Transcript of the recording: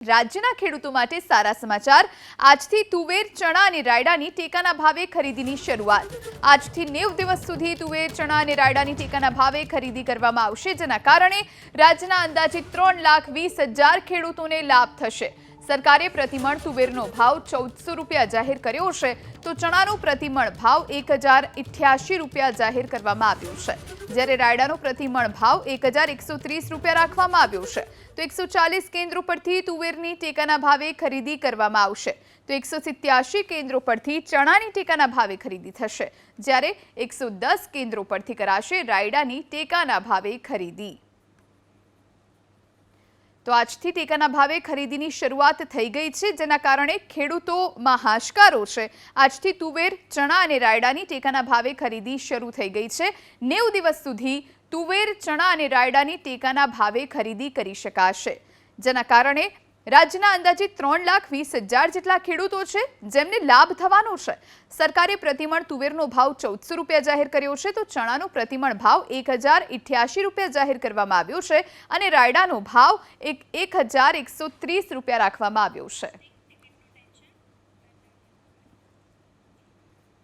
રાજ્યના ખેડૂતો માટે સારા સમાચાર। આજથી તુવેર, ચણા અને રાયડાની ટેકાના ભાવે ખરીદીની શરૂઆત। આજથી 90 દિવસ સુધી તુવેર, ચણા અને રાયડાની ટેકાના ભાવે ખરીદી કરવામાં આવશે, જેના કારણે રાજ્યના અંદાજિત 3,20,000 ખેડૂતોને લાભ થશે। સરકારે પ્રતિમણ તુવેરનો ભાવ 1400 રૂપિયા જાહેર કર્યો છે, તો ચણાનો પ્રતિમણ ભાવ 1088 રૂપિયા જાહેર કરવામાં આવ્યો છે, જ્યારે રાયડાનો પ્રતિમણ ભાવ 1130 રૂપિયા રાખવામાં આવ્યો છે। તો 140 કેન્દ્રો પરથી તુવેરની ટેકાના ભાવે ખરીદી કરવામાં આવશે, તો 187 કેન્દ્રો પરથી ચણાની ટેકાના ભાવે ખરીદી થશે, જ્યારે 110 કેન્દ્રો પરથી કરાશે રાયડાની ટેકાના ભાવે ખરીદી। તો આજથી ટેકાના ભાવે ખરીદીની શરૂઆત થઈ ગઈ છે, જેના કારણે ખેડૂતોમાં હાશકારો છે। આજથી તુવેર, ચણા અને રાયડાની ટેકાના ભાવે ખરીદી શરૂ થઈ ગઈ છે। 90 દિવસ સુધી તુવેર, ચણા અને રાયડાની ટેકાના ભાવે ખરીદી કરી શકાશે, જેના કારણે રાજ્યના અંદાજિત 3,20,000 જેટલા ખેડૂતો છે, જેમને લાભ થવાનો છે। સરકારે પ્રતિમણ તુવેરનો ભાવ 1400 રૂપિયા જાહેર કર્યો છે, તો ચણાનો પ્રતિમણ ભાવ 1088 રૂપિયા જાહેર કરવામાં આવ્યો છે અને રાયડાનો ભાવ 1130 રૂપિયા રાખવામાં આવ્યો છે।